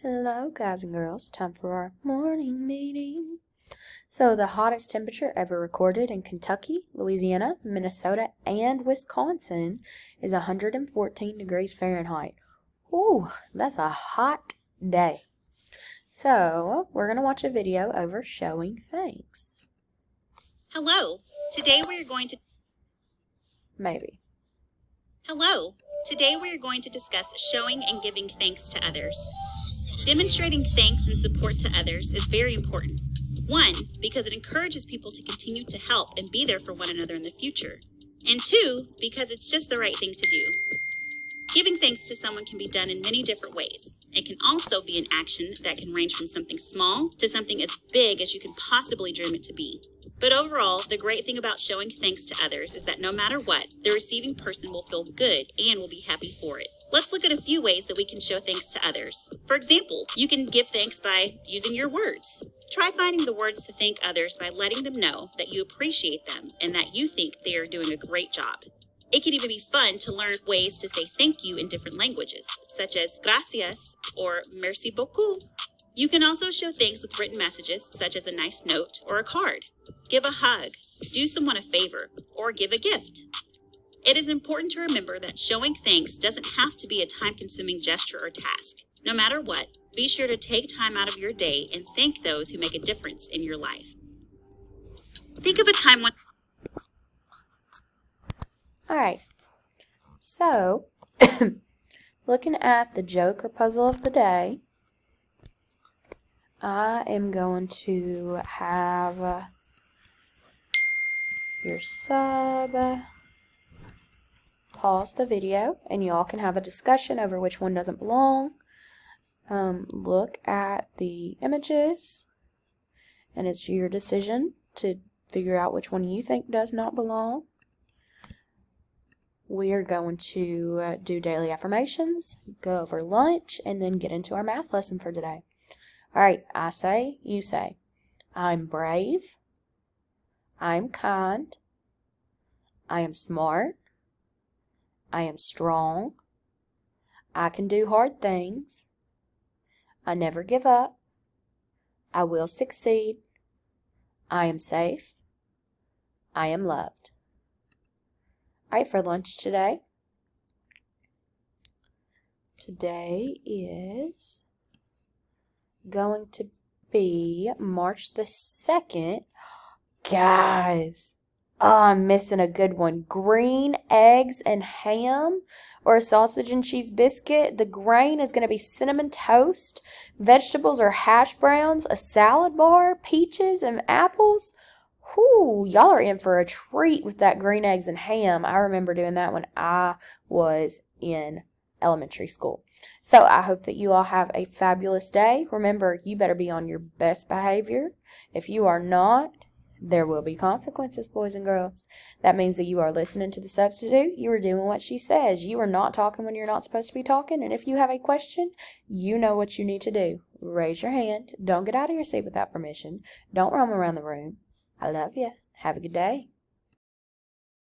Hello, guys and girls. Time for our morning meeting. So, the hottest temperature ever recorded in Kentucky, Louisiana, Minnesota, and Wisconsin is 114 degrees Fahrenheit. Ooh, that's a hot day. So, we're going to watch a video over showing thanks. Hello. Today we are going to discuss showing and giving thanks to others. Demonstrating thanks and support to others is very important. 1, because it encourages people to continue to help and be there for one another in the future. And 2, because it's just the right thing to do. Giving thanks to someone can be done in many different ways. It can also be an action that can range from something small to something as big as you can possibly dream it to be. But overall, the great thing about showing thanks to others is that no matter what, the receiving person will feel good and will be happy for it. Let's look at a few ways that we can show thanks to others. For example, you can give thanks by using your words. Try finding the words to thank others by letting them know that you appreciate them and that you think they are doing a great job. It can even be fun to learn ways to say thank you in different languages, such as gracias or merci beaucoup. You can also show thanks with written messages, such as a nice note or a card. Give a hug, do someone a favor, or give a gift. It is important to remember that showing thanks doesn't have to be a time-consuming gesture or task. No matter what, be sure to take time out of your day and thank those who make a difference in your life. Think of a time when... Alright, so, looking at the joke or puzzle of the day, I am going to have your sub pause the video, and y'all can have a discussion over which one doesn't belong. Look at the images, and it's your decision to figure out which one you think does not belong. We are going to do daily affirmations, go over lunch, and then get into our math lesson for today. Alright, I say, you say. I'm brave. I'm kind. I am smart. I am strong. I can do hard things. I never give up. I will succeed. I am safe. I am loved. Alright, for lunch today. Today is going to be March the 2nd. Guys, I'm missing a good one. Green eggs and ham or a sausage and cheese biscuit. The grain is going to be cinnamon toast. Vegetables are hash browns, a salad bar, peaches, and apples. Whoo, y'all are in for a treat with that green eggs and ham. I remember doing that when I was in elementary school. So I hope that you all have a fabulous day. Remember, you better be on your best behavior. If you are not, there will be consequences, boys and girls. That means that you are listening to the substitute. You are doing what she says. You are not talking when you're not supposed to be talking. And if you have a question, you know what you need to do. Raise your hand. Don't get out of your seat without permission. Don't roam around the room. I love you. Have a good day.